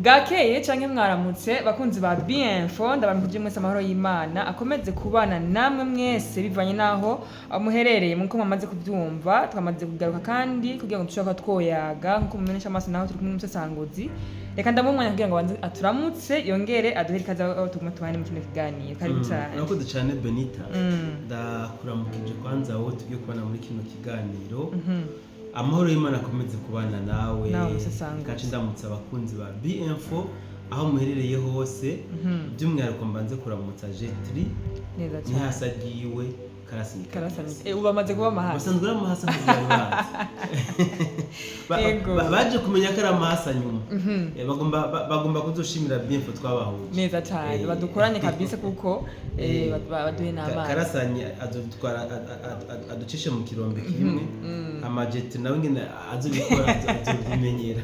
Bwakeye canke mwaramutse bakunzi ba Bienfo ndabamukije mwese amahoro y'Imana akomeze kubana namwe mwese bivanye naho muherereye muko mwamaze kubyumva twamaze kugaruka kandi kugira ngo dushaka twoyaga nkuko mumenyesha amaso naho turi kumwe n'umusesanguzi reka ndamumwanya kugira ngo aturamutse yongere aduhere ikaze aho tuguma tubane mu kino kiganiro karibu cyane nako ducane Benita ndakuramukije kwanza wowe tugiye kubana muri kino kiganiro amahoro y'Imana akomeze kubana nawe kaci ndamutse abakunzi ba Bienfo aho muherereye hose by'umwihariko mbanze kuramutsa Jetri neza cyane ntihasagiwe Karasani ubamaze kuba mahasa basanzwe amahasa baje kumenya ko ari amahasa nyuma bagomba kuzoshimira Bienfo twabahuje neza cyane badukoranye kabisa kuko baduhe n'amazi Karasani aducishe mu kirombe kimwe amajeti nawe ngene azobikora azobimenyera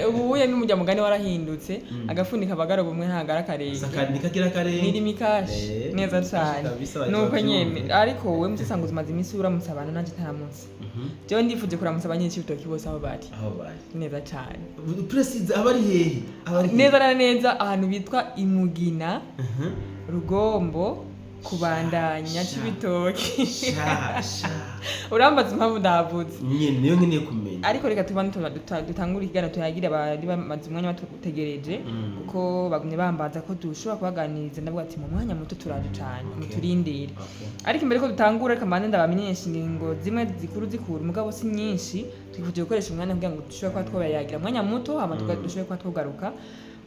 ubuye n'umujya mugani warahindutse agafunika bagaro bumwe ntagara karenge nikagira karenge n'irimikashi neza cyane nuko nyene ariko wowe musesanguzi maze imisi uramutse abantu nanje taramutse jewe ndifuje kuramutsa abanyinshi bitoki bose aho bari neza cyane Preside abari hehe neza neza ahantu bitwa Imugina Rugombo kubandanya cy'ibitoki urambaza impamvu ndavuze nyene niyo nkeneye kumenya ariko reka tubane dutangura ikiganiro tuyagira abari bamaze umwanya batutegereje kuko bagumye bambaza ko dushobora kubaganiriza ndavuga ati mu mwanya muto turaje cyane muturindire ariko imbere ko dutangura reka mbane ndabamenyesha ingingo zimwe zikuru mugabo si nyinshi twifuje gukoresha umwanya kugira ngo dushobore kuba twabayagira umwanya muto hama dushobore kuba twogaruka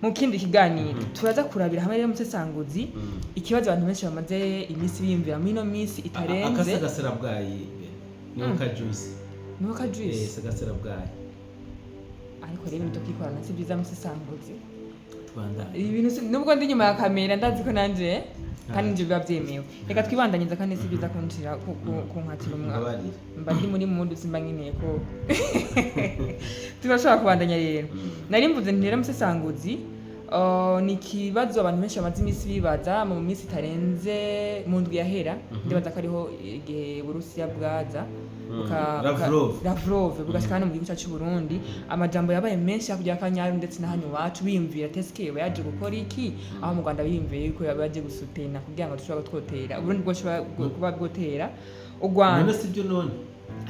mu kindi kiganiro turaza kurabira hamwe rero musesanguzi ikibazo abantu benshi bamaze imisi biyumvira muri no misi itarenze akagasera bwayi nuka juice sagasera bwayi ariko rero ibintu twikorana si byiza musesanguzi twanda ibintu nubwo ndi nyuma ya kamera ndazi ko nanje kandi nje biba byemewe reka twibandanyiza kandi si byiza kunshira ku nkatira mba ndi muri mundu simba nkeneye ko turashobora kubandanya rero nari mvuze ntera musesanguzi ni kibazo abantu benshi bamaze imisi bibaza mu minsi itarenze mu ndwi yahera ndibaza ko ariho igihe Burusiya bwaza Lavrov bugashikana mu gihugu cyacu Burundi amajambo yabaye menshi hakurya y'akanyaru ndetse na hano iwacu biyumvira teske yaje gukora iki aho mu Rwanda biyumviye yuko yabaje gusutena kugira ngo dushobora gutwotera Burundi bwo kuba bwotera u Rwanda none sibyo none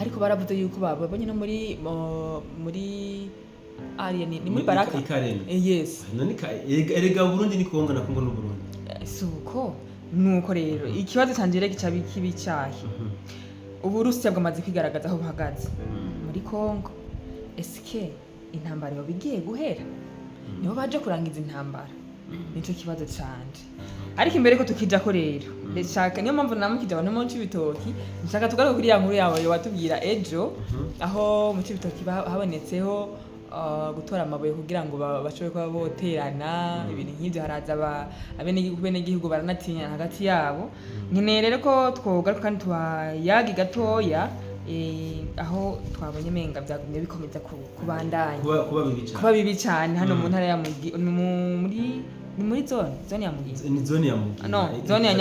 ariko baravuze yuko babonye no muri ariya ni muri Baraka yes none erega Burundi ni Kongo na Kongo no Burundi suko nuko rero ikibazo canje rege cyabi kibi cyahi Uburusiya bwamaze kwigaragaza aho buhagaze muri Kongo eske intambara yo bigiye guhera niho baje kurangiza intambara nico kibazo canje ariko imbere ko tukija ko rero ndashaka niyo mpamvu namukije abantu mu cy'ibitoki nshaka tugaruka kuri ya nkuru yawe watubwira ejo aho mu cy'ibitoki habonetseho gutora amabuye kugira ngo bashobore kuba boterana ibintu nk'ibyo haraza abenegihugu baranatinya hagati yabo nkeneye rero ko twogaruka kandi twayaga gatoya aho twabonye menga byagumye bikomeza kubandanya kuba bibi cyane hano mu ntara ya muri zone ya Mugina ni zone ya Mugina no zone ya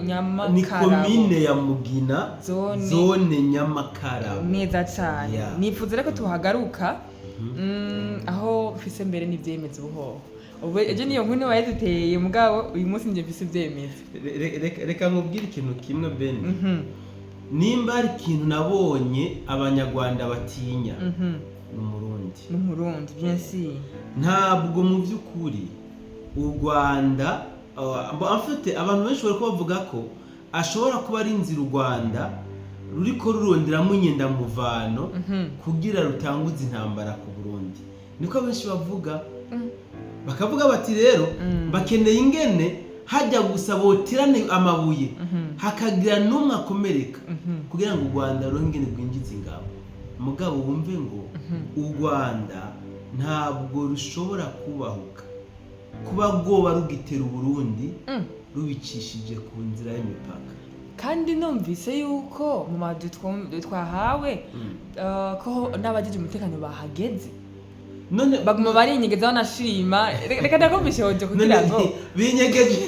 Nyamakara ni commune ya Mugina zone Nyamakara neza cyane nifuza reko tuhagaruka aho ufise mbere n'ivyemeza ubuhoho ubu eje niyo nkuni wayeduteye mugabo uyu munsi nje mfise ivyemeza reka nkubwire ikintu kimwe Ben nimba ari ikintu nabonye abanyarwanda batinya n'umurundi bien sûr ntabwo mu by'ukuri u Rwanda afite abantu benshi bari kubavuga ko ashobora kuba ari inzira u Rwanda ruriko ruronderamo inyenda muvano kugira rutanguze intambara ku Burundi niko benshi bavuga bakavuga bati rero bakeneye ingene hajya gusa botirane amabuye hakagira n'umwe akomereka kugira ngo u Rwanda rongene rwinjize ingabo mugabo bumve ngo u Rwanda ntabwo rushobora kubahuka kuba goba rugitera u Burundi rubicishije ku nzira y'imipaka kandi numvise yuko mu madu twahawe ko n'abagize umutekano bahageze none baguma barinyegeza banashima reka ndakumvishe hoje kugira ngo binyegeje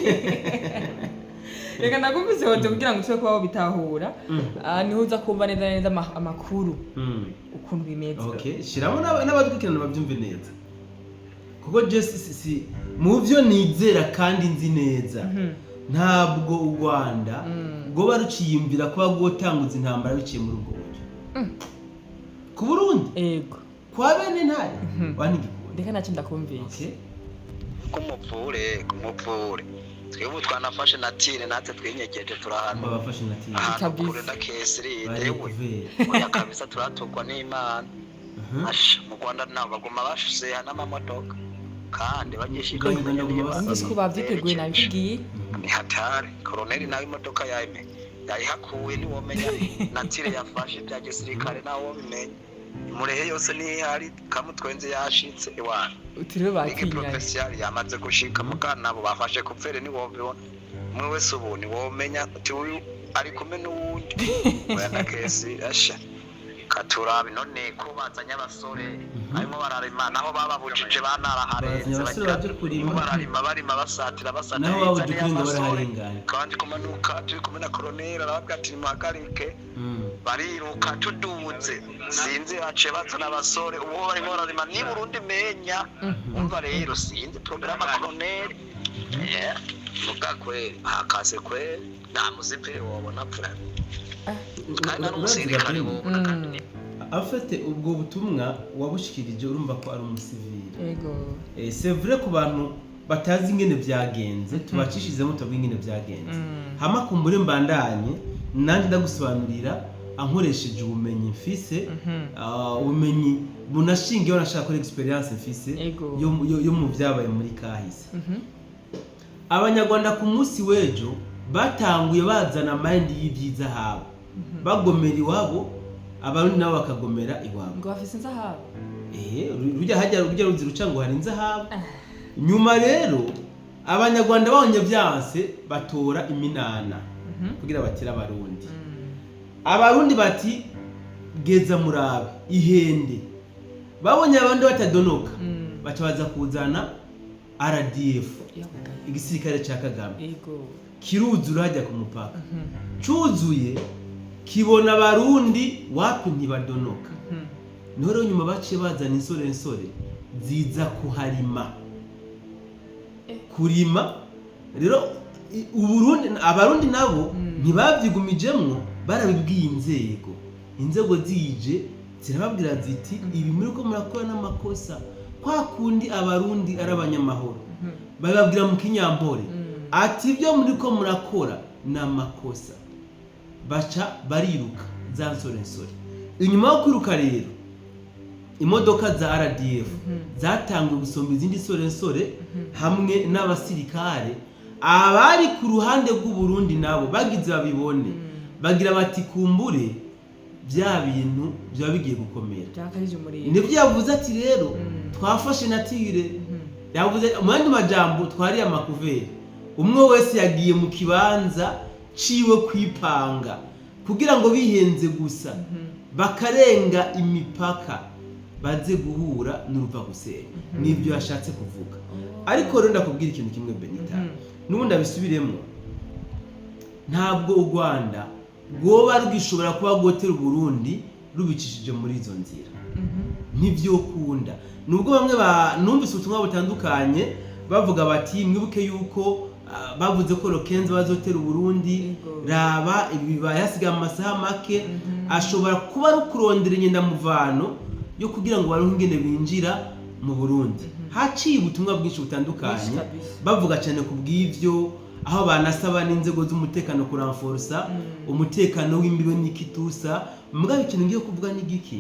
reka ndakumvishe hoje kugira ngo twe kubaho bitahura niho uza kumva neza amakuru ukuntu bimeze okay shiramo n'abadukirana babyumve neza kuko si mu byo nizera kandi nzi neza ntabwo u Rwanda ngo baruciyumvira kuba gwotanguza intambara biciye muri ubwo buryo ku Burundi yego kwa bene ntari wanigikunda ndeka nacyo ndakumvise kumupfure twebwe twanafashe natire natwe twinyegeje turahana babafashe natire ahantu kure na kesiri dewe oya kabisa turatugwa n'Imana mu Rwanda nabo baguma bashuse n'amamodoka kandi bagishika ngisi ko bavyiteguye nabigiye ni hatari koloneli nawe imodoka yayihakuwe niwomenya natire yafashe bya gisirikare nawo bimenya murehe yose ni hari kamutwenze yashitse iwana utiriwe batinya professional yamaze gushika mukana nabo bafashe kupfere ni wobibona mwe wese ubuni womenya ati uyu ari kumwe n'uwundi wenda kesi asha katurabi none ko bazanya abasore arimo bararima naho bababujije banaraharenze bararima basatira naho babujije ngo baraharengana kandi kumanuka turi kumwe na koloneli arababwira ati muhagarike bariruka tuduze sinzi baciye bazana abasore uwo barimo bararima ni Burundi menya umva rero sinzi programme koloneli muga kweli hakase kweli nta muzipe wabona pfura kandi umusirikare wabona kandi afite ubwo butumwa wabushikirije urumva ko ari umusivili yego c'est vrai ku bantu batazi ingene byagenze tubacishizemo tubwingene byagenze hama kumbure mbandanye nandi ndagusobanurira ankoresheje ubumenyi mfise ubumenyi bunashingiye wanashaka ko experience mfise yo mu byabaye muri kahise abanyarwanda ku munsi wejo batanguye bazana mind y'ibyiza habo bagomera iwabo abarundi nabo bakagomera iwabo ngo bafise inzahabu rujya ruca ngo hari inzahabu nyuma rero abanyarwanda babonye byanse batora iminana kugira batira abarundi bati geza murabe ihende babonye abandi batadonoka bacabaza kuzana RDF igisirikare ca Kagame kiruzura hajya ku mupaka cuzuye kibona abarundi wapi ntibadonoka noro nyuma baciye bazana insore ziza kuharima kurima rero abarundi nabo ntibavyigumijemwo barabibwiye inzego zije zirababwira ziti ibi muri ko murakora n'amakosa kwa kundi abarundi ari abanyamahoro bababwira mu kinyampore ati ibyo muri ko murakora n'amakosa baca bariruka za nsore inyuma yo kwiruka rero imodoka za RDF zatangiye gusomba izindi nsore hamwe n'abasirikare abari ku ruhande rw'u Burundi nabo bagize babibone bagira bati kumbure bya bintu bya bigiye gukomera nibyo yavuze ati rero twafashe natire yavuze mu yandi majambo twari amakuveri umwe wese yagiye mu kibanza ciwe kwipanga kugira ngo bihenze gusa bakarenga imipaka baze guhura n'uruva gusenya nibyo yashatse kuvuga ariko rero ndakubwira ikintu kimwe Benita nubundi abisubiremo ntabwo u Rwanda rwoba rwishobora kuba gotera Burundi rubicishije muri izo nzira nivyo kunda nubwo bamwe numvise ubutumwa butandukanye bavuga bati mwibuke yuko bavuze ko Lokenzo bazotera Burundi raba ibi bayasiga mu masaha make ashobora kuba ari kurondera inyenda muvano yo kugira ngo baronke ingene binjira mu Burundi haciye ubutumwa bwinshi butandukanye bavuga cyane ku bw'ivyo aho banasaba n'inzego z'umutekano kuranforsa umutekano w'imbibe n'ikitusa mugabe ikintu ngiye kuvuga n'igiki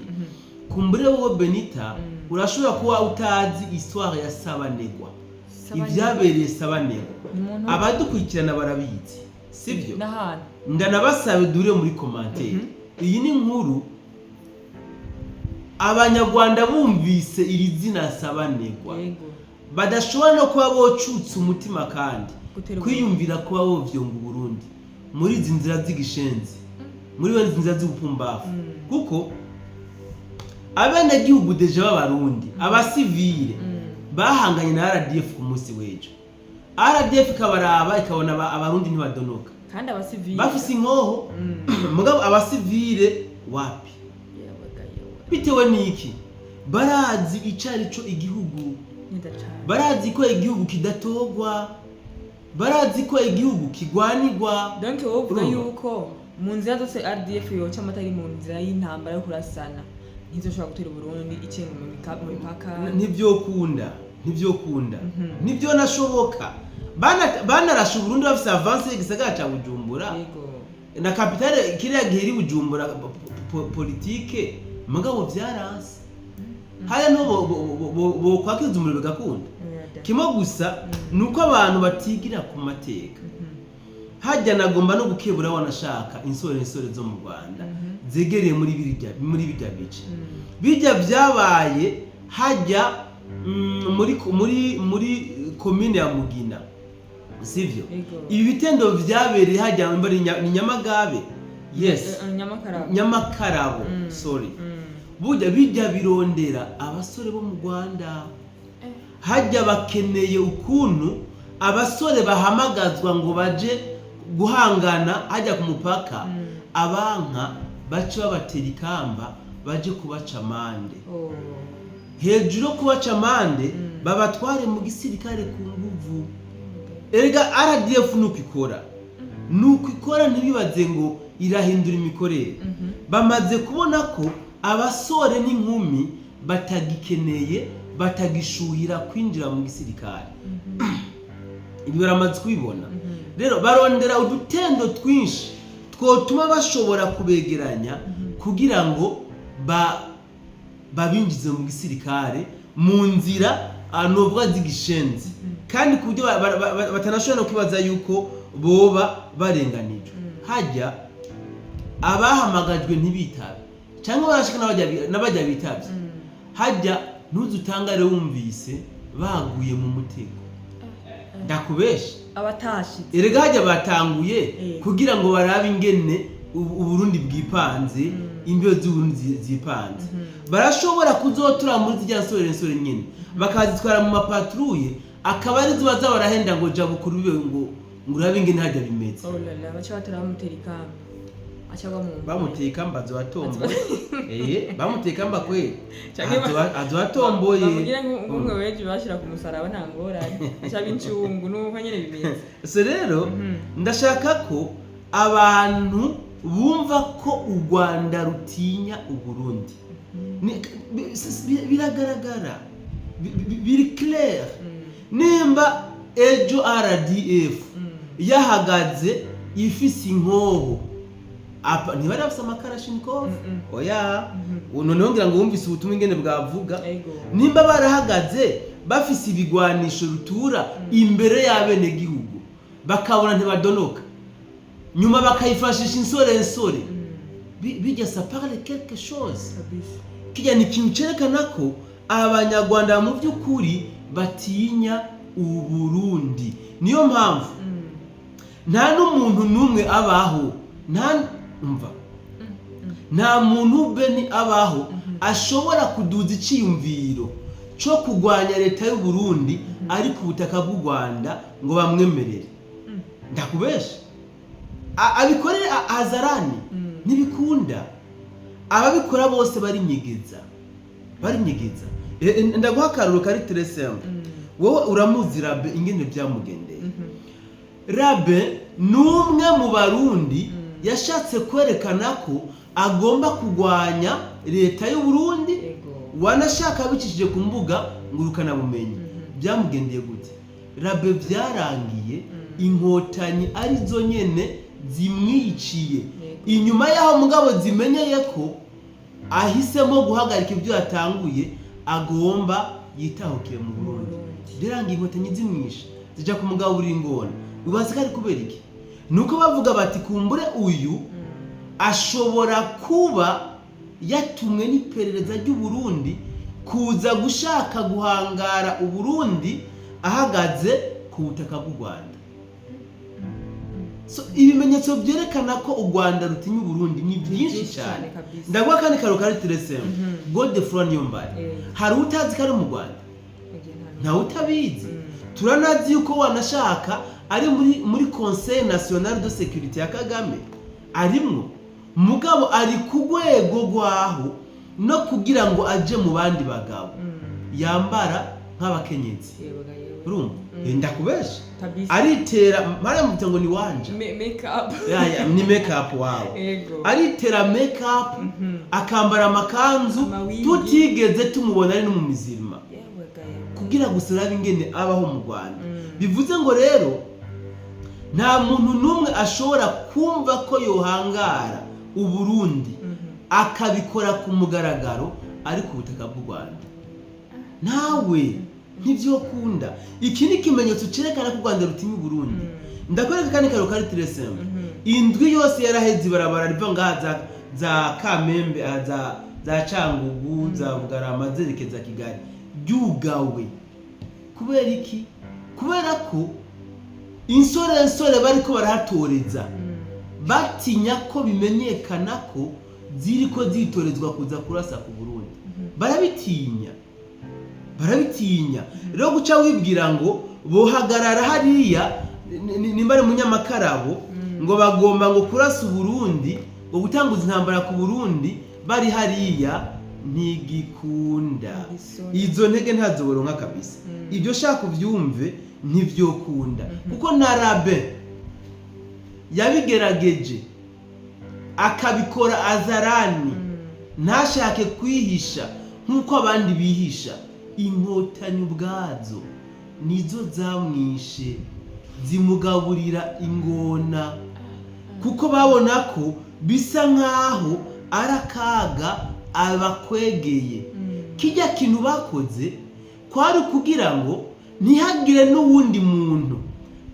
kumbure wowe Benita urashobora kuba utazi histoire ya Sabanegwa ibyabereye Sabanegwa abadukurikirana barabizi sivyo ndanabasabe dure muri commentaire iyi ni nkuru abanyarwanda bumvise iri zina Sabanegwa badashobora no kuba bocutse umutima kandi kwiyumvira kuba bovyonga Burundi muri izi nzira z'igishenzi muri bene nzira z'ubupumbafu kuko abene gihugu deje b'abarundi abasivile bahanganye na RDF ku munsi wejo RDF kabaraba ikabona abarundi ntibadonoka kandi abasivile bafise inkoho mugabo abasivile wapi bitewe niki barazi icari cyo igihugu barazi ko igihugu kidatogwa, barazi ko igihugu kigwanirwa. donc wovuga yuko mu nzira zose RDF yoca amatari mu nzira y'intambara yo kurasana ntizoshobora gutera Burundi ikintu mu mipaka. Ntivyokunda nivyo nashoboka. Banarashe Burundi bafise avance y'igisagara ca Bujumbura na capitale kiriya giheri Bujumbura politike mugabo vyaranse. Haya no bo kwakiza umuriro gakunda. Kimwe gusa nuko abantu batigira ku mateka. Hajya nagomba no gukebura wanashaka insore zo mu Rwanda zegereye muri bijya bice. Bijya byabaye hajya muri commune ya Mugina. Sivyo? Ibi bitendo vyabereye hajya ni Nyamagabe. Yes. Nyamakarabo. Sorry. Burya bijya birondera abasore bo mu Rwanda. Hajya bakeneye ukuntu abasore bahamagazwa ngo baje guhangana hajya ku mupaka. Abanka bace babatera ikamba baje kubaca amande. Hejuru kubaca amande babatware mu gisirikare ku nguvu. Erega RDF nuko ikora ntibibaze ngo irahindura imikorere. Bamaze kubona ko abasore n'inkumi batagikeneye batagishuhira kwinjira mu gisirikare. Ibi baramaze kubibona. Rero barondera udutendo twinshi twotuma bashobora kubegeranya kugira ngo babinjize mu gisirikare mu nzira anovuga zigishenze, kandi kubyo batanashobora no kwibaza yuko boba barenganijwe. Hajya abahamagajwe ntibitabe cyangwa barashika n'abajya bitabye. Hajya ntuzutangare wumvise baguye mu mutego. Ndakubesha abatashi erega hajya batanguye kugira ngo barabe ingene Uburundi bwipanze, imbiyo z'Uburundi zipanze. Barashobora kuzotura muri zijya nsore nyine bakazitwara mu mapatrouille, akaba ari ziba zabarahenda ngo ja bukuru bibe ngo urabe ingene hajya bimeze. Bacha batara bamutera ikamba achagwa mu bamuteye ikamba azotomboye. Bamuteye ikamba kwe azotomboye bavugira ngo umwe weje bashira ku musaraba nta ngorane cyaba incungu nuko nyene bimeze. So rero ndashaka ko abantu bumva ko u Rwanda rutinya Uburundi. Biragaragara biri clair. Nimba ejo RDF yahagaze ifise inkoho apa ntibari bafise amakarashnikov oya noneho ngira ngo wumvise ubutumwa ingene bwavuga. Nimba barahagaze bafise ibigwanisho rutura imbere y'abene gihugu bakabona ntibadonoka, nyuma bakayifashisha insore bijya ça parle quelque chose. Kijya ni ikintu cerekana ko abanyarwanda mu by'ukuri batinya Uburundi. Niyo mpamvu nta n'umuntu numwe abaho nta muntu beni abaho ashobora kuduza iciyumviro cyo kugwanya leta y'u Burundi ari ku butaka bw'u Rwanda ngo bamwemerere. Ndakubesha abikorera azarani ntibikunda. Ababikora bose bari nyegeza. Ndaguha akaruru kari Teresem. Wowe uramuzi Rabe ingene byamugendeye. Rabe numwe mu Barundi yashatse kwerekana ko agomba kugwanya leta y'u Burundi. Wanashaka bicishije ku mbuga ngurukana bumenyi. Byamugendeye gute? Rabe byarangiye inkotanyi ari zo nyene zimwiciye. Inyuma yaho mugabo zimenyeye ko ahisemo guhagarika ibyo yatanguye agomba yitahukire mu Burundi. Biranga inkotanyi zimwisha zija ku mugabo uri ngona. Ubazi kari kubera iki? Nuko bavuga bati kumbure uyu ashobora kuba yatumwe n'iperereza ry'u Burundi kuza gushaka guhangara u Burundi ahagaze ku butaka bw'u Rwanda. So ibimenyetso byerekana ko u Rwanda rutinya Burundi ni byinshi cyane. Ndagwa kandi karokari Teresem Godefroid Niyombare hari utazi kari mu Rwanda nta utabizi. Turanazi yuko wanashaka ari muri Conseil National de Sécurité ya Kagame arimwo, mugabo ari ku rwego rwaho no kugira ngo aje mu bandi bagabo yambara nk'abakenyezi Yego yewe. urumva ndakubesha Kabisa. aritera mara ngo ni wanje Make up. ni make up wawe Yego. aritera make up akambara amakanzu Amawigi. tutigeze tumubona ari no mu mizirima Yewe yewe. kugira gusa urabe ingene abaho mu Rwanda bivuze ngo rero nta muntu n'umwe ashobora kumva ko yohangara Uburundi akabikora ku mugaragaro ari ku butaka bw'u Rwanda nawe ntivyokunda iki ni ikimenyetso cerekana ko u Rwanda rutinya Uburundi ndakwereka kandi karo kari Tiresem indwi yose yaraheze ibarabara riva ngaha za Kamembe za Cangugu za Bugarama zerekeza Kigali ryugawe kubera iki kubera ko insore bariko barahatoreza batinya ko bimenyekana ko ziriko zitorezwa kuza kurasa ku Burundi barabitinya rero guca wibwira ngo bohagarara hariya nimba ari munyamakarabo ngo bagomba ngo kurasa Uburundi ngo gutanguza intambara ku Burundi bari hariya ntigikunda izo ntege ntazoboronka kabisa ibyo shaka uvyumve ntivyokunda kuko narabe yabigerageje akabikora azarani ntashake kwihisha nkuko abandi bihisha inkotanyi ubwazo nizo zamwishe zimugaburira ingona kuko babona ko bisa nkaho arakaga abakwegeye kijya kintu bakoze kwari kugira ngo ntihagire n'uwundi muntu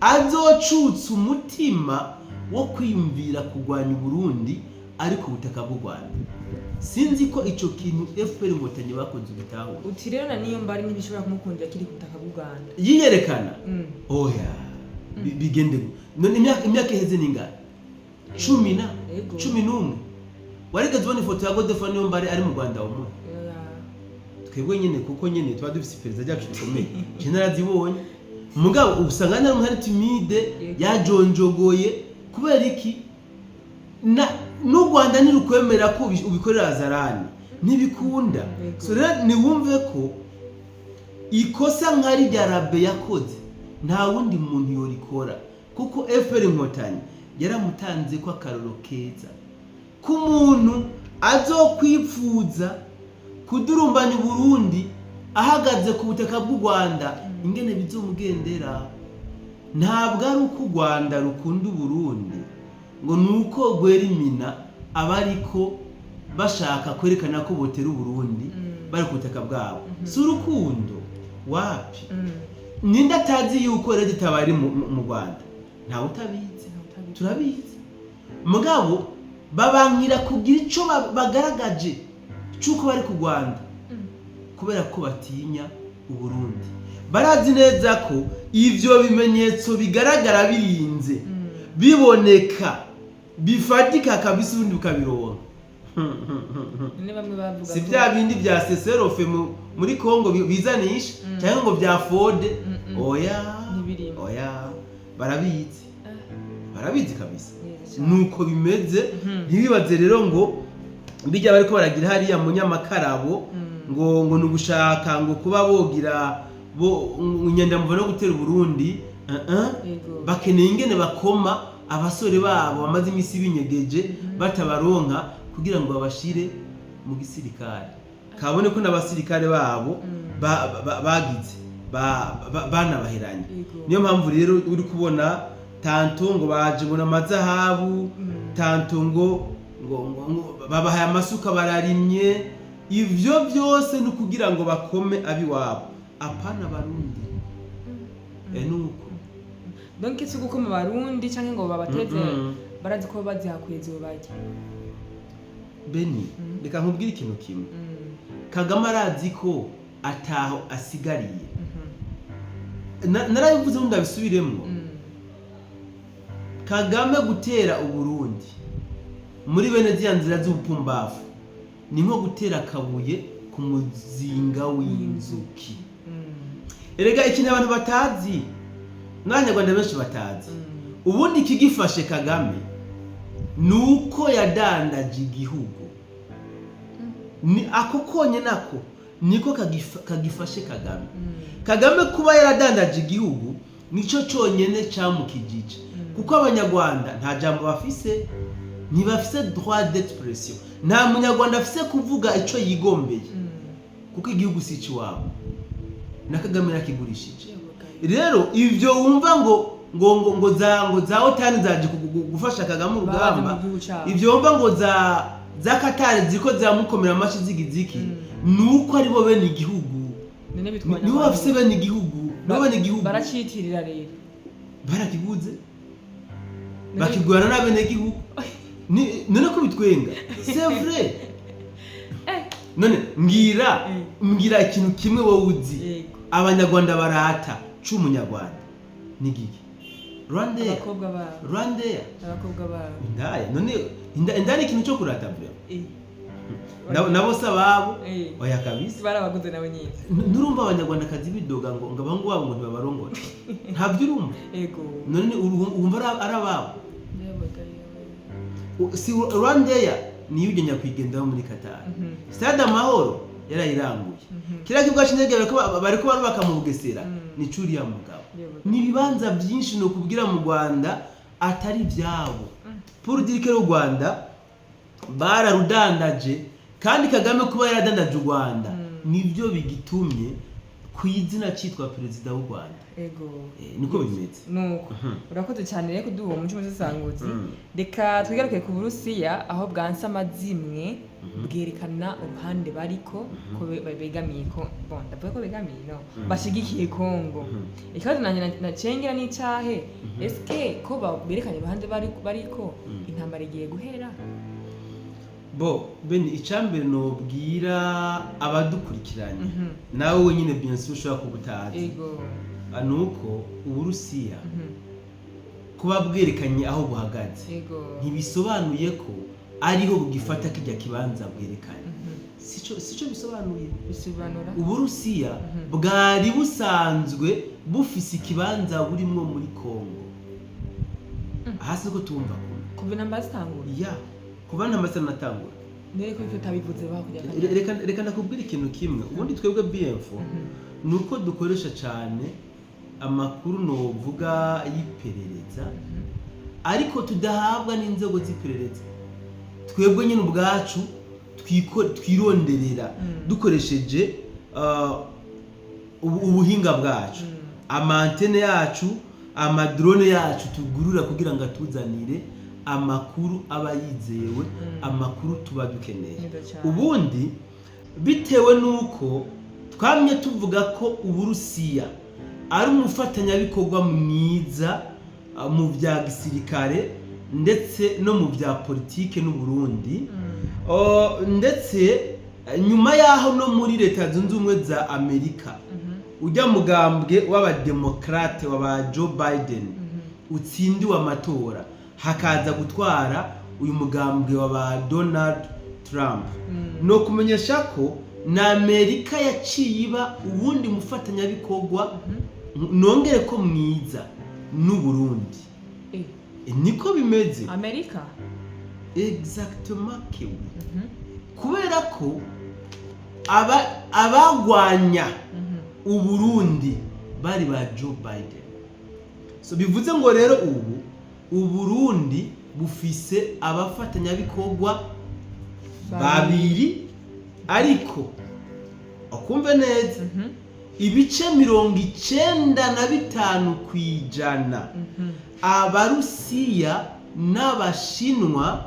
azocutsa umutima wo kwiyumvira kugwanya Burundi ari ku butaka bw'u Rwanda sinzi ko ico kintu FPR inkotanyi bakoze ubitaho uti rero na niyo mbari ntibishobora kumukundira kiri ku butaka bw'u Rwanda yiyerekana oya bigende none imyaka iheze ningana 11 warigeze ubona ifoto ya Godefroid niyo mbari ari mu Rwanda umu twebwe nyene kuko nyene tuba dufise iperereza ryacu rikomeye je narazibonye mugabo usanga nari umuhari timide yajonjogoye kubera iki n'u Rwanda ntirukwemera ko ubikorera azarani ntibikunda so rero niwumve ko ikosa nkari rya Rabe yakoze nta wundi muntu yorikora kuko FPR inkotanyi yaramutanze ko akaroro keza ku muntu azokwipfuza kudurumbanya Burundi ahagaze ku butaka bw'u Rwanda ingene bizomugendera ntabwo ari uko u Rwanda rukunda Burundi ngo nuko gwerimina abariko bashaka kwerekana ko botera Burundi bari ku butaka bwabo si urukundo wapi ninda atazi yuko rero tabari mu Rwanda ntawe utabizi turabizi mugabo babankira kugira ico bagaragaje cyuko bari ku Rwanda kubera ko batinya Uburundi barazi neza ko ivyo bimenyetso bigaragara birinze biboneka bifatika kabisa ubundi bukabironka si bya bindi bya seserofe muri Kongo bizanisha cyangwa ngo bya Fode oya barabizi kabisa nuko bimeze ntibibaze rero ngo bijya bariko baragira hariya munyamakarabo ngo nugushaka ngo kuba bogira inyenda mvuno no gutera Burundi bakeneye ingene bakoma abasore babo bamaze imisi binyegeje batabaronka kugira ngo babashire mu gisirikare kabone ko n'abasirikare babo bagize banabaheranye niyo mpamvu rero uri kubona tanto ngo baje ngo namazahabu tanto ngo babahaye amasuka bararimye ivyo byose no kugira ngo bakome abiwabo apana Barundi nuko donc isi gukoma Barundi canke ngo babateze barazi ko bazihakweze baje Beni reka nkubwire ikintu kimwe Kagame arazi ko ataho asigariye narabivuze ngo ndabisubiremo Kagame gutera Uburundi muri bene ziyanzira z'ubupumbafu ni nko gutera kabuye ku muzinga w'inzuki erega ikintu abantu batazi n'abanyarwanda benshi batazi ubundi ikigifashe Kagame nuko yadandaje igihugu ni ako konye nako niko kagifashe Kagame. Kagame kuba yaradandaje igihugu nico cyonyene cyamukijije, kuko abanyarwanda nta jambo bafise, ntibafise droit d'expression, nta munyarwanda afise kuvuga ico yigombeye, kuko igihugu si ikiwabo na Kagame yakigurishije. Rero ivyo wumva ngo za otani zaje gufasha Kagame urugamba, ivyo wumva ngo za Katari ziko zamukomera amashi zigiziki, nuko ari bo bene igihugu, nibo bafise bene igihugu, bene igihugu baracitirira rero, barakiguze bakigwana na bene igihugu. None ko bitwenga, c'est vrai. None mbwira ikintu kimwe wowe uzi abanyarwanda barata c'umunyarwanda nigiki? Rwanda abakobwa babo ndaya, none indani ikintu cyo kurata bwa nabo sababo oya kabisa barabaguze nawe nyine. Nurumva abanyarwanda kazi bidoga ngo abahungu babo ngo ntibabarongora, ntabyo urumva? Ego none urumva arababo si Rwanda niyo ugenya kwigendaho muri Qatar. Stade Amahoro yarayiranguye, kira kibwa cy'indege bariko barubaka mu Bugesera ni curi ya mugabo. Ni bibanza byinshi no kubwira mu Rwanda atari byabo. Pour dire que u Rwanda bararudandaje, kandi Kagame kuba yaradandaje u Rwanda nivyo bigitumye kwizina cyitwa perezida w'u Rwanda. Ego niko bimeze. Nuko urakoze cyane rero kuduha umuco musangutse. Reka twigaruke ku Burusiya aho bwansa amazimwe bwerekana uruhande bariko ko begamiye ko bonda ko begamiye no bashigikiye Kongo. Ikibazo nacengera n'icahe eske ko berekanye uruhande bariko intambara igiye guhera? Bene icambere no bwira abadukurikiranye nawe wenyine byense ushobora kubutaza. Ego anuko Uburusiya kuba bwerekanye aho buhagaze ntibisobanuye ko ariho bugifata kijya kibanza bwerekanye. Sico bisobanuye. Bisobanura Uburusiya bwari busanzwe bufise ikibanza burimo muri Kongo. Hasi ko tumva kuva namba zitangura kuba namba natangura nere ko tabivuze bakujya. Reka ndakubwira ikintu kimwe, ubundi twebwe BF nuko dukoresha cyane amakuru novuga y'iperereza, ariko tudahabwa n'inzego z'iperereza. Twebwe nyine ubwacu twironderera dukoresheje ubuhinga bwacu, amantene yacu, amadrone yacu tugurura kugira ngo atuzanire amakuru aba yizewe, amakuru tuba dukeneye. Ubundi bitewe nuko twamye tuvuga ko Uburusiya ari umufatanyabikorwa mwiza mu bya gisirikare ndetse no mu bya politike n'u Burundi, ndetse nyuma yaho no muri leta zunze ubumwe za Amerika ujya mugambwe w'abademokrate w'aba Joe Biden utsindiwe amatora, hakaza gutwara uyu mugambwe w'aba Donald Trump. No kumenyesha ko na Amerika yaciye iba ubundi mufatanyabikorwa nongere ko mwiza n'u Burundi. Niko bimeze Amerika exactement kewe. Kubera ko abagwanya u Burundi bari ba Joe Biden. So bivuze ngo rero ubu u Burundi bufise abafatanyabikorwa babiri, ariko akumve neza ibice 95% Abarusiya n'Abashinwa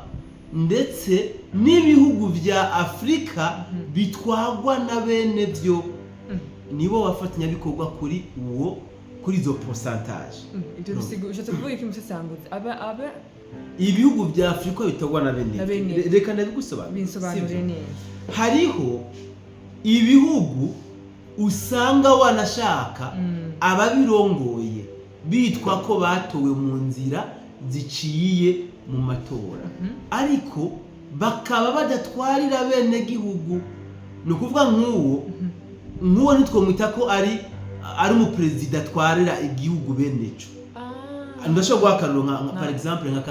ndetse n'ibihugu vya Afrika bitwagwa na bene byo nibo bafatanyabikorwa kuri izo pourcentage. Ibyo bishatse kuvuga iki musasanguze aba ibihugu vya Afrika bitwagwa na bene. Reka ndabigusobanurire neza. Hariho ibihugu usanga wanashaka ababirongoye bitwa ko batowe mu nzira ziciye mu matora, ariko bakaba badatwarira bene gihugu. No kuvuga nk'uwo nitwomwita ko ari umuperezida atwarira igihugu bene cyo. Ndashobora guhakanira nka par exemple nka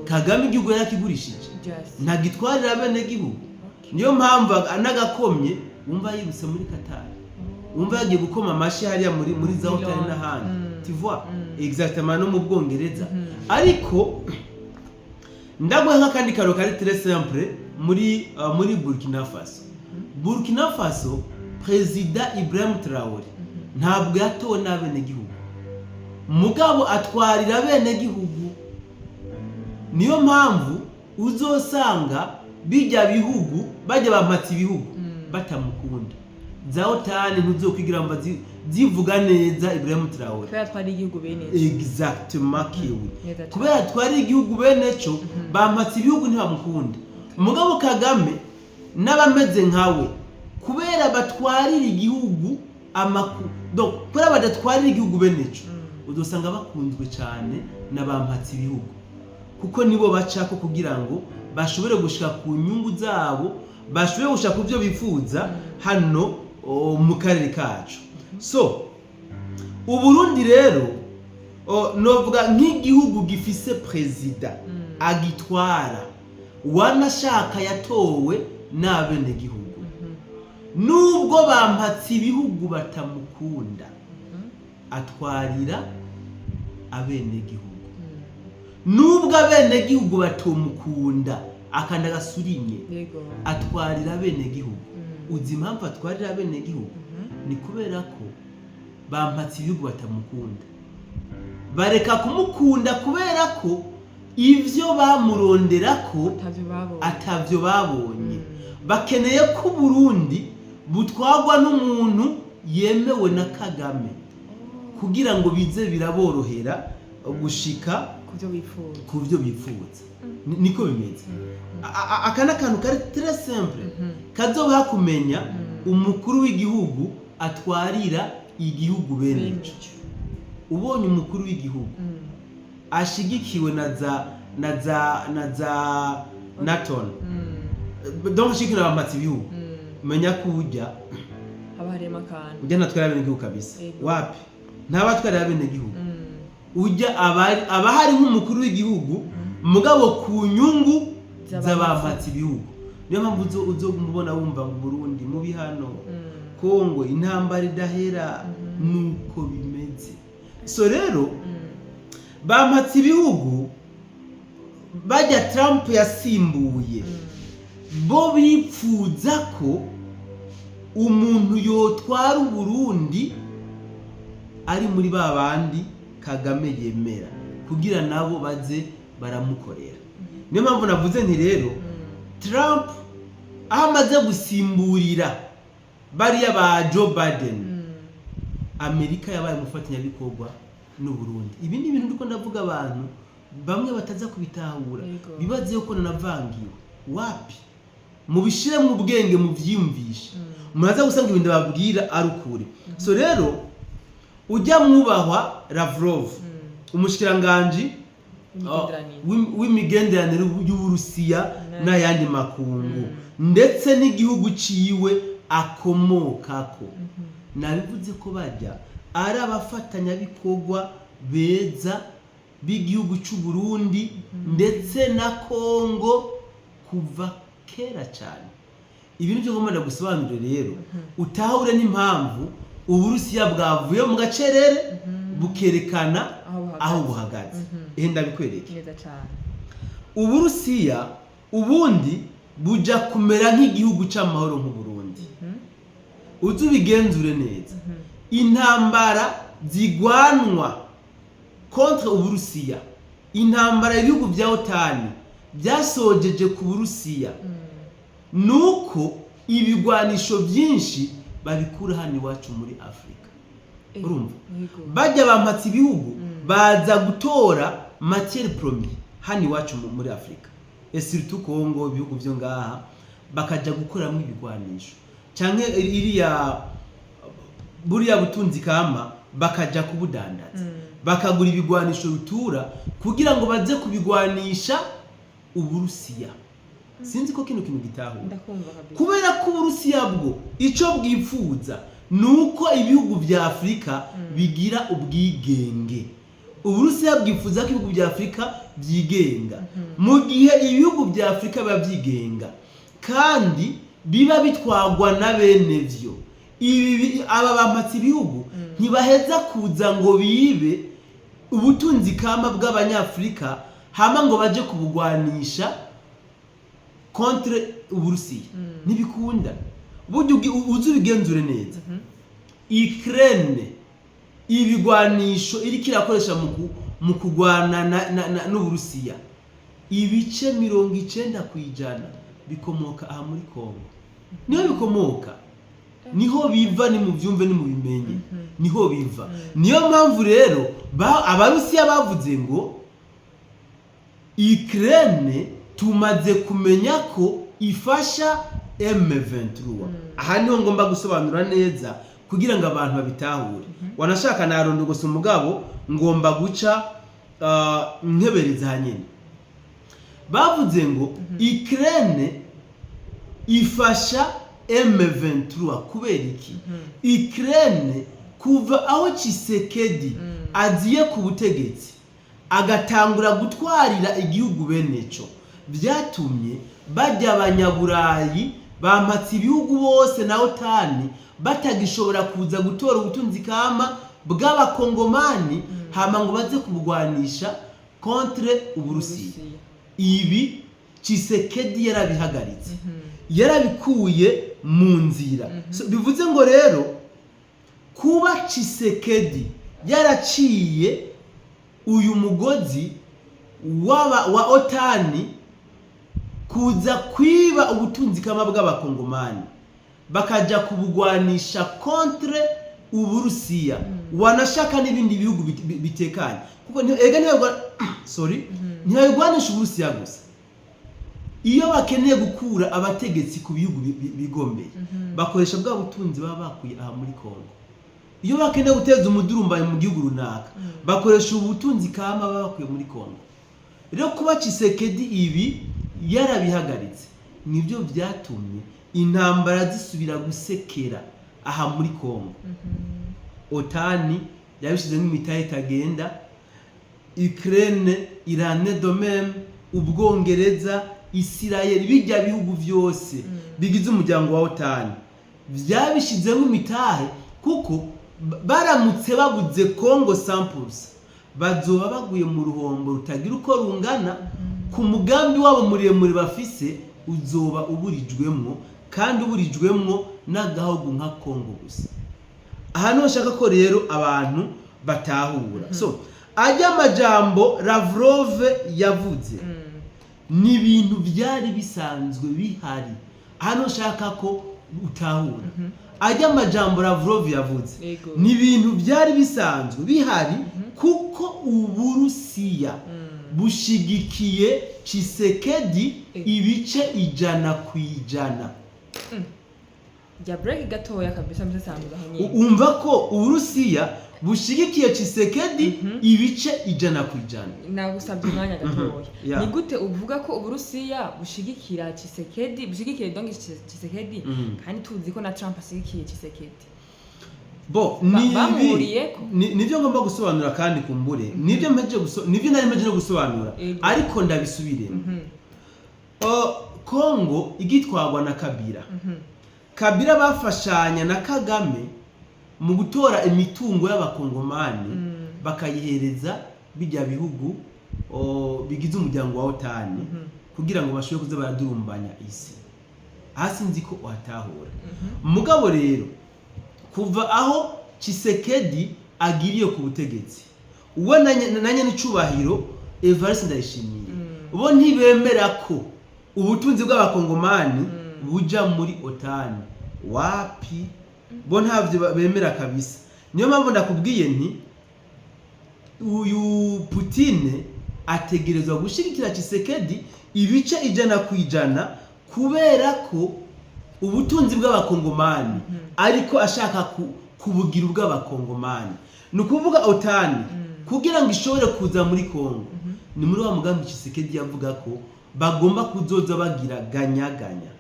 Kagame igihugu yarakigurishije ntagitwarira bene gihugu. Niyo mpamvu anagakomye wumva yibutse muri Qatar, wumva yagiye gukoma amashi hariya muri za hoteli n'ahandi, tu vois exactement, no mu Bwongereza. Ariko ndagwe nk'akandi karo kari très simple muri Burkina Faso. Burkina Faso Perezida Ibrahim Traoré ntabwo yatowe n'abenegihugu, mugabo atwarira abenegihugu. Niyo mpamvu uzosanga bijya bihugu bajya bampatse ibihugu batamukunda. Za otani ntuzokwigira mba zivuga neza Ibrahim Traoré kubera twari igihugu bene exactement kiwe kubera twari igihugu bene cyo bampatse ibihugu ntibamukunda. Mugabo Kagame n'abameze nkawe kubera batwarira igihugu donc kubera badatwarira igihugu bene cyo udosanga bakunzwe cyane n'abampatse ibihugu, kuko nibo bacako kugira ngo bashobore gushika ku nyungu zabo, bashobore gushika ku byo bifuza hano mu karere kacu. So Uburundi rero novuga nk'igihugu gifise prezida agitwara wanashaka yatowe n'abenegihugu, nubwo bampatse ibihugu batamukunda atwarira abenegihugu, nubwo abenegihugu batomukunda akanda gasurinye atwarira abenegihugu. Uzi impamvu atwarira abenegihugu? Ni kubera ko bampatse ibihugu batamukunda, bareka kumukunda kubera ko ivyo bamurondera ko atavyo babonye. Bakeneye ko Burundi butwagwa n'umuntu yemewe na Kagame kugira ngo bize biraborohera gushika kuvyo bifuza. Niko bimeze. Akana kantu kari très simple kazoba kumenya umukuru w'igihugu atwarira igihugu bene cyo. Ubonye umukuru w'igihugu ashigikiwe na za Naton donc shikira bampatse ibihugu, menya ko ujya abarema kandi ujya natwara bene igihugu kabisa. Wapi ntabatwara bene igihugu, ujya abahari nk'umukuru w'igihugu mugabo ku nyungu z'abampatse ibihugu. Niyo mpamvu uzomubona wumva ngo Burundi mu bihano, Kongo intambara idahera, nuko bimeze. So rero bampatse ibihugu bajya Trump yasimbuye, bo bipfuza ko umuntu yotwara Burundi ari muri babandi Kagame yemera kugira nabo baze baramukorera. Niyo mpamvu navuze nti rero Trump amaze gusimburira bariya ba Joe Biden, Amerika yabaye umufatanyabikorwa n'u Burundi. Ibi ni ibintu ndiko ndavuga abantu bamwe bataza kubitahura, bibaze yuko nanavangiwe. Wapi mubishire mu bwenge mu vyiyumvisha, muraza gusanga ibintu babwira arukure. So rero ujya mwubahwa Lavrov umushikiranganje w'imigenderanire y'Uburusiya n'ayandi makungu ndetse n'igihugu ciwe akomokako, nabivuze ko bajya ari abafatanyabikorwa beza b'igihugu cy'u Burundi ndetse na Kongo kuva kera cyane. Ibintu byo ngomba gusobanurira rero utahure n'impamvu Uburusiya bwavuye mu gacerere bukerekana aho buhagaze. Ndabikwereke neza cyane. Uburusiya ubundi buja kumera nk'igihugu cy'amahoro nk'u Burundi. Uzubigenzure neza. Intambara zigwanwa contre Uburusiya, intambara y'ibihugu bya OTAN byasojeje ku Burusiya, nuko ibigwanisho byinshi babikura hano iwacu muri Afrika. Urumva bajya bampatse ibihugu baza gutora matière première hano iwacu muri Afrika, surtout Kongo, ibihugu byo ngaha bakaja gukoramo ibigwanisho canke iriya buriya butunzi kama bakaja kubudandaza, bakagura ibigwanisho rutura kugira ngo baze kubigwanisha Uburusiya. Sinzi ko kintu gitahura kubera ko Uburusiya bwo ico bwifuza nuko ibihugu bya Afrika bigira ubwigenge. Uburusiya bwifuza ko ibihugu bya Afrika byigenga, mu gihe ibihugu bya Afrika babyigenga kandi biba bitwagwa na bene vyo. Ibi aba bampatse ibihugu ntibaheza kuza ngo bibe ubutunzi kama bw'abanyafrika hama ngo baje kubugwanisha contre Uburusiya. Ntibikunda. Buryo uzubigenzure neza. Ukraine ibigwanisho iri kirakoresha mu kugwana n'Uburusiya. Ibice 90% bikomoka aha muri Kongo. Niho bikomoka. Niho biva ni mu byumve ni mu bimenye. Niho biva. Niyo mpamvu rero Abarusiya bavuze ngo Ukraine tumaze kumenya ko ifasha M23. Aha niho ngomba gusobanura neza kugira ngo abantu babitahure. Wanashaka narondogose umugabo ngomba guca nkebereza hanyene. Bavuze ngo Ukraine ifasha M23 kubera iki? Ukraine kuva aho Tshisekedi aziye ku butegetsi agatangura gutwarira igihugu beneco, byatumye bajya abanyaburayi bampatse ibihugu bose na OTAN batagishobora kuza gutora ubutunzi kama bw'abakongomani hama ngo baze kubugwanisha contre Uburusiya. Ibi Tshisekedi yarabihagaritse, yarabikuye mu nzira. Bivuze ngo rero kuba Tshisekedi yaraciye uyu mugozi wa OTAN kuza kwiba ubutunzi kama bw'abakongomani bakaja kubugwanisha contre Uburusiya, wanashaka n'ibindi bihugu bitekanye kuko ntibagwanisha Uburusiya gusa. Iyo bakeneye gukura abategetsi ku bihugu bigombeye bakoresha bwa butunzi baba bakuye aha muri Kongo. Iyo bakeneye guteza umudurumbanyo mu gihugu runaka bakoresha ubutunzi kama baba bakuye muri Kongo. Rero kuba Tshisekedi ibi yarabihagaritse nibyo byatumye intambara zisubira gusekera aha muri Kongo. OTAN yabishize nk'imitahe itagenda, Ukraine, Irane domeme, Ubwongereza, Israel, bijya bihugu byose bigize umuryango wa OTAN byabishize nk'imitahe kuko baramutse babuze Kongo 100% bazoba baguye mu ruhombo rutagira uko rungana. Ku mugambi wabo muremure bafise uzoba uburijwemwo, kandi uburijwemwo n'agahugu nka Kongo gusa. Aha niho nshaka ko rero abantu batahura. So ajya amajambo Lavrov yavuze ni ibintu byari bisanzwe bihari. Aha niho nshaka ko utahura. Ajya amajambo Lavrov yavuze ni ibintu byari bisanzwe bihari kuko Uburusiya bushigikiye Tshisekedi ibice 100%. Ya break gatoya kabisa msesanguza hanyine. Umva ko Uburusiya bushigikiye Tshisekedi ibice 100%. Nagusabye umwanya gatoya. Ni gute uvuga ko Uburusiya bushigikira Tshisekedi, bushigikiye donc Tshisekedi kandi tuzi ko na Trump ashigikiye Tshisekedi? Bo nivyo ngomba gusobanura kandi kumbure nivyo nari meje no gusobanura ariko ndabisubire. Kongo igitwagwa na Kabila. Kabila bafashanya na Kagame mu gutora imitungo y'abakongomani bakayihereza bijya bihugu bigize umuryango wa OTAN kugira ngo bashobore kuza baradurumbanya isi. Hasi nzi ko watahura. Mugabo rero kuva aho Tshisekedi agiriye ku butegetsi uwe nanye n'icubahiro Evariste Ndayishimiye bo ntibemera ko ubutunzi bw'abakongomani buja muri OTAN. Wapi bo ntavyo bemera kabisa. Niyo mpamvu ndakubwiye nti uyu Putin ategerezwa gushigikira Tshisekedi ibice 100% kubera ko ubutunzi bw'abakongomani ariko ashaka kubugira ubw'abakongomani. Nukuvuga OTAN kugira ngo ishobore kuza muri Kongo ni muri wa mugambi Tshisekedi yavuga ko bagomba kuzoza bagira ganyaganya.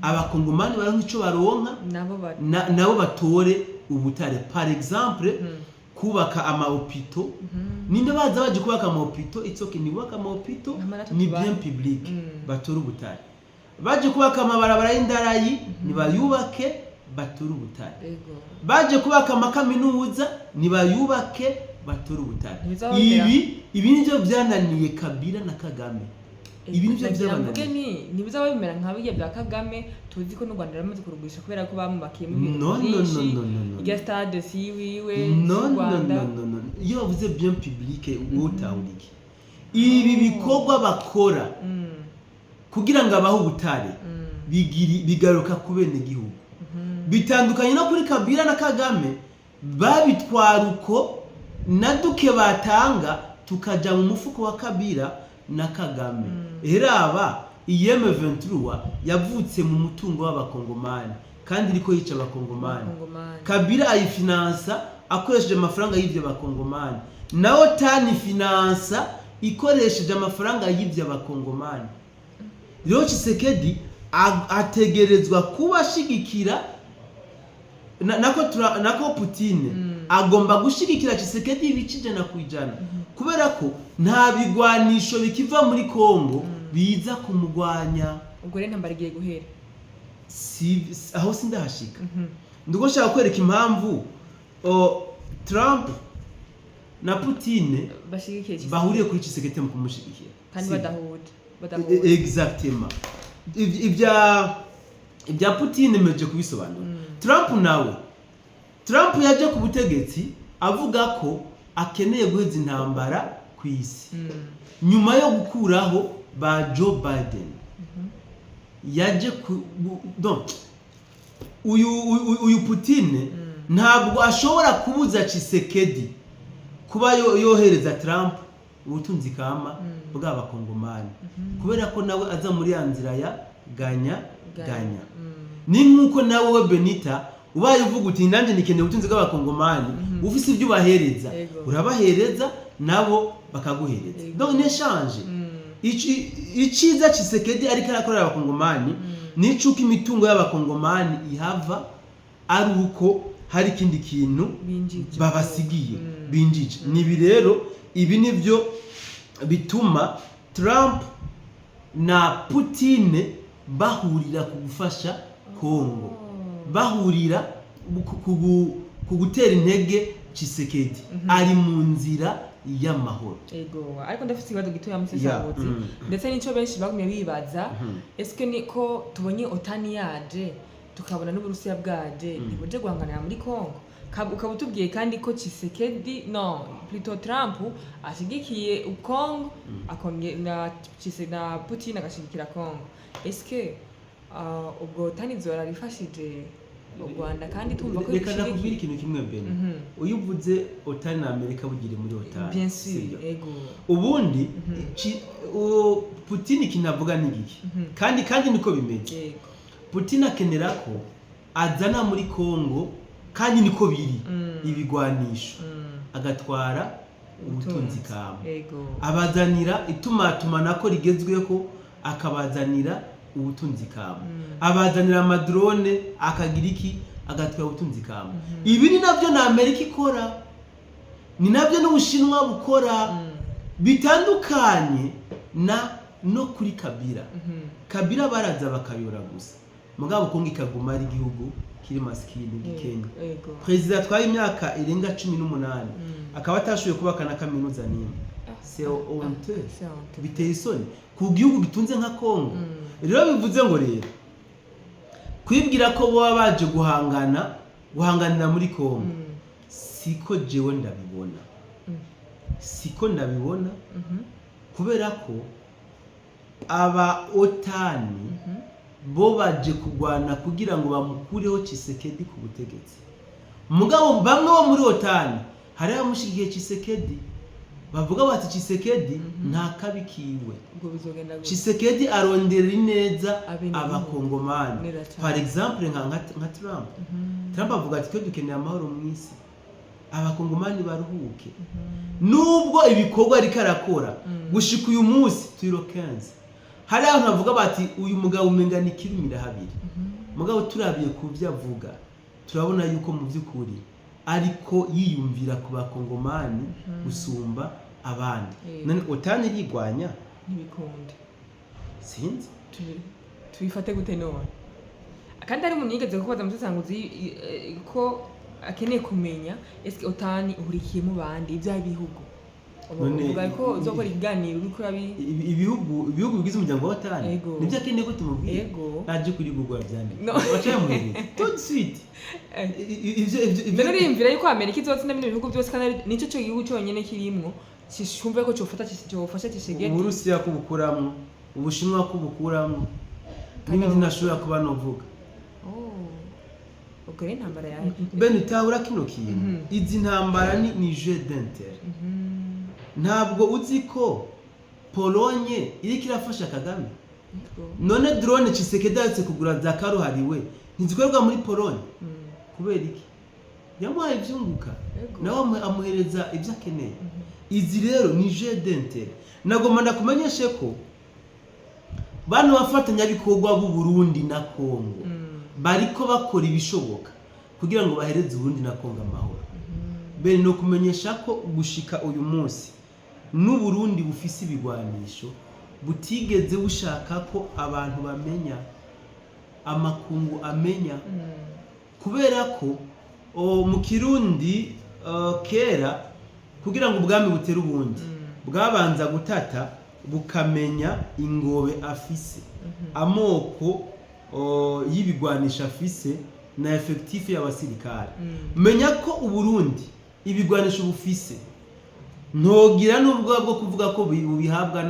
Abakongomani baronka ico baronka nabo batore ubutare. Par exemple kubaka amahopito. Ninde baza baje kubaka amahopito? It's okay, ni kubaka amahopito ni bien public batore ubutare. baje kubaka amabarabara y'indarayi nibayubake bature ubutare Ego. baje kubaka amakaminuza nibayubake bature ubutare Ntibizababera. ibi nivyo byananiye Kabila na Kagame ibi nivyo byabananiye ntibizaba bimera nka bijya bya Kagame tuzi ko n'u Rwanda ramaze kurugurisha kubera ko bamubakiyemo no irya stade si wiwe no iyo bavuze bien public wotawurike ibi bikorwa bakora kugira ngo abaho ubutare bigaruka ku bene gihugu bitandukanye no kuri Kabila na Kagame babitwara uko na duke batanga tukaja mu mufuko wa Kabila na Kagame eraba IM23 yavutse mu mutungo w'abakongomani kandi iriko yica abakongomani Kabila ayifinansa akoresheje amafaranga y'ivyo bakongomani naho tani finansa ikoresheje amafaranga y'ivyo bakongomani rero Tshisekedi ategerezwa kubashigikira nako Putin agomba gushigikira Tshisekedi ibicijana kwijana kubera ko nta bigwanisho bikiva muri Kongo biza kumugwanya ubwo rero ntambara igiye guhera aho sindahashika ndugo shaka kwereka impamvu Trump na Putin bahuriye kuri Tshisekedi mu kumushigikira kandi badahuje exactement ibya Putin meje kubisobanura Trump yaje ku butegetsi avuga ko akeneye guheza intambara ku isi nyuma yo gukuraho ba Joe Biden yaje uyu Putin ntabwo ashobora kubuza Tshisekedi kuba yohereza Trump ubutunzi kama bw'abakongomani kubera ko nawe aza muri ya nzira ya ganya ni nkuko nawe we Benita ubaye uvuga uti nanjye nikeneye ubutunzi bw'abakongomani ufise ibyo ubahereza urabahereza nabo bakaguhereza donc ni échange iciza Tshisekedi ariko arakorera abakongomani nicuko imitungo y'abakongomani ihava ari uko hari ikindi kintu babasigiye binjije nibi rero ibi nivyo bituma Trump na Putin bahurira kugufasha Kongo bahurira kugutera intege Tshisekedi ari mu nzira y'amahoro ego ariko ndafite ikibazo gitoya musesabutsi ndetse n'icyo benshi bagumye bibaza eske niko tubonye otani yaje tukabona n'Uburusiya bwaje ntibuje guhanganira muri Kongo ukaba utubwiye kandi ko Tshisekedi plutôt Trump ashigikiye Kongo na Putin agashigikira Kongo eske ubwo otani zora rifashije u Rwanda kandi tumva ko reka nakubwira ikintu kimwe mbere uyu uvuze otani na Amerika bugire muri otani bien sûr ego ubundi Putin kinavuga n'igiki kandi niko bimeze Putin akenera ko azana muri Kongo kandi niko biri ibigwanisho agatwara ubutunzi kama abazanira itumatumanako rigezweho akabazanira ubutunzi kama abazanira amadrone akagira iki agatwara ubutunzi kama ibi ni nabyo na Amerika ikora ni nabyo n'Ubushinwa bukora bitandukanye no kuri Kabila baraza bakayora gusa mugabo Kongo ikaguma ari igihugu kiri maskini gikenya president twaye imyaka irenga 18 akaba atashoboye kubaka na kaminuza nimwe c'est honte biteye isoni ku gihugu gitunze nka Kongo rero bivuze ngo rero kwibwira ko bo baje guhanganira muri Kongo siko jewe ndabibona kubera ko aba otani bo baje kugwana kugira ngo bamukureho Tshisekedi ku butegetsi mugabo bamwe bo muri otani hari amushigiye Tshisekedi bavuga bati Tshisekedi nta kabikiwe Tshisekedi arondera neza abakongomani par exemple nka Trump avuga ati ko dukeneye amahoro mu isi abakongomani baruhuke nubwo ibikorwa ariko arakora gushika uyu munsi tuyirokenze hari abantu bavuga bati uyu mugabo umengana ikirumira habiri mugabo turabiye ku byo avuga turabona yuko mu by'ukuri ariko yiyumvira ku bakongomani gusumba abandi none otani yigwanya ntibikunde sinzi tubifate gute none kandi ari umuntu yigeze kubaza umusesanguzi ko akeneye kumenya ese otani uhurikiye mu bandi ibyaha bihugu uvuga ko uzokora ikiganiro uri kuri ibihugu bigize umuryango wa otani nibyo akeneye ko tumubwira naje kuri Google abyandika bacaye mu tout de suite ivyo urimvira yuko Amerika izotsinda bino bihugu byose kandi nico cyo gihugu cyonyene kirimwo cyumve ko cyofasha kishegete Uburusiya kubukuramwo Ubushinwa kubukuramwo n'ibindi nashobora kuba novuga ubwo rero intambara yawe ben utabura kino kintu izi ntambara ni jeu d'intérêt ntabwo uzi ko Polonye iriko irafasha Kagame none drone Tshisekedi yatse kugura za karuhariwe ntizikorerwa muri Polonye kubera iki yamuhaye ivyunguka nawe amuhereza ibyo akeneye izi rero ni jeu d'intérêt nagomba ndakumenyeshe ko bano bafatanya bikorwa b'u Burundi na Kongo bariko bakora ibishoboka kugira ngo bahereze Burundi na Kongo amahoro bene no kumenyesha ko gushika uyu munsi n'u Burundi bufise ibigwanisho butigeze bushaka ko abantu bamenya amakungu amenya kubera ko mu Kirundi kera kugira ngo ubwami butere ubundi bwabanza gutata bukamenya ingobe afise amoko y'ibigwanisha afise na effectif y'abasirikare menya ko uburundi ibigwanisho bufise ntogira n'ubwo bwo kuvuga ko bihabwa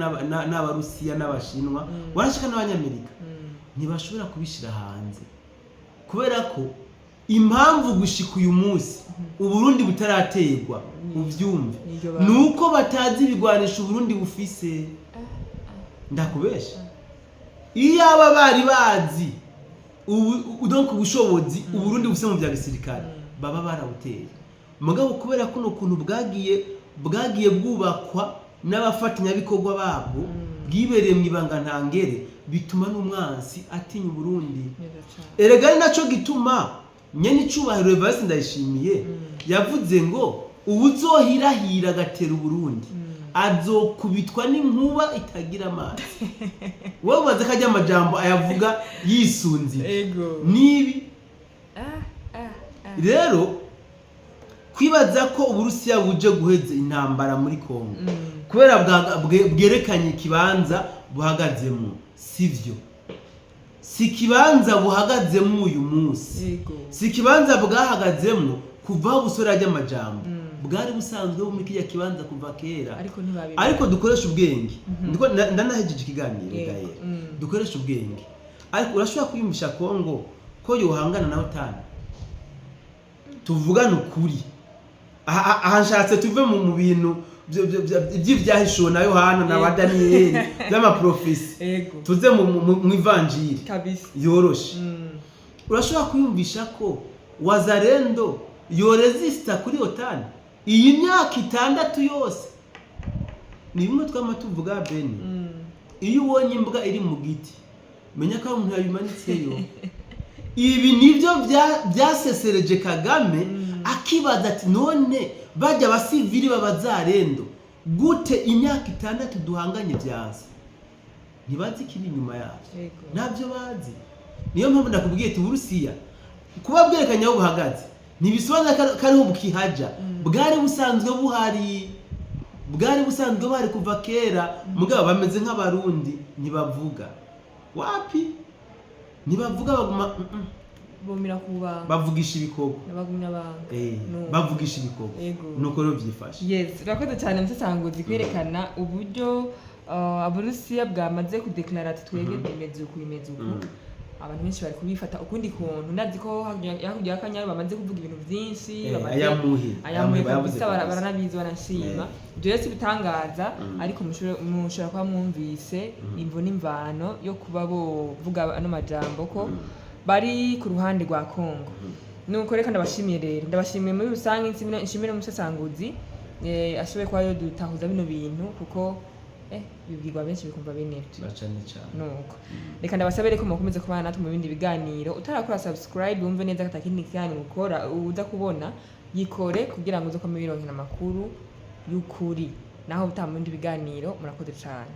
n'abarusiya n'abashinwa warashika n'abanyamerika ntibashobora kubishira hanze kubera ko impamvu gushika uyu munsi uburundi butarategwa uvyumve nuko batazi ibigwanisho uburundi bufise ndakubesha iyo aba bari bazi donc ubushobozi uburundi bufise mu bya gisirikare baba barawuteye mugabo kubera ko no kuntu bwagiye bwubakwa n'abafatanya bikorwa babo bwibereye mu ibanga ntangere bituma n'umwansi atinya uburundi erega naco gituma nyene icubahiro Evariste Ndayishimiye yavuze ngo ubuzohirahira agatera uburundi azokubitwa n'inkuba itagira amazi wowe baza kajya amajambo ayavuga yisunziye nibi rero kwibaza ko Uburusiya buje guheza intambara muri Kongo kubera bwerekanye ikibanza buhagazemo sivyo si kibanza buhagazemo uyu munsi si kibanza bwahagazemo kuva busora ry'amajambo bwari busanzwe mu kiya kibanza kuva kera ariko dukoresha ubwenge ndiko ndanahejeje ikiganiro gaye dukoresha ubwenge ariko urashobora kuyumvisha Kongo ko yohangana na otani tuvugana ukuri ahanshatse tuve mu bintu by'ivyahisho na Yohana na ba Daniel by'amaprofesi tuze mu ivanjiri yoroshe urashobora kuyumvisha ko Wazalendo yoresista kuri otani iyi myaka 6 yose ni bimwe twama tuvuga bene iyo ubonye imbwa iri mu giti menya ko umuntu yabimanitseyo ibi nivyo byasesereje Kagame akibaza ati none bajya abasivili b'Abazalendo gute imyaka 6 duhanganye byaza ntibazi kiri inyuma yavyo ntabyo bazi niyo mpamvu ndakubwiye ati Uburusiya kuba bwerekanye aho buhagaze ntibisobanura kariho bukihaja bwari busanzwe buhari kuva kera mugabo bameze nk'abarundi ntibavuga wapi ntibavuga baguma bomira kubanga bavugisha ibikoko nabagumya banga bavugisha ibikoko nuko rero byifashe yes urakoze cyane musesanguzi kwerekana uburyo Abarusiya bwamaze kudeklara ati twege imeze uku abantu benshi bari kubifata ukundi kuntu ndazi ko hakurya akanyaro bamaze kuvuga ibintu byinshi ayamuhe kabisa baranabizi banashima ibyo yose bitangaza ariko mushobora kuba mwumvise imvo n'imvano yo kuba bovuga ano majambo ko bari ku ruhande rwa Kongo nuko reka ndabashimiye rero ndabashimiye muri rusange nshimire umusesanguzi ashoboye kuba yo dutahuza bino bintu kuko bibwirwa benshi bikumva benevye nuko reka ndabasabere ko mukomeze kubana natwe mu bindi biganiro utarakora subscribe wumve neza katakindi cyane gukora uza kubona yikore kugira ngo uze ko mubironkera amakuru y'ukuri naho utamu bindi biganiro murakoze cyane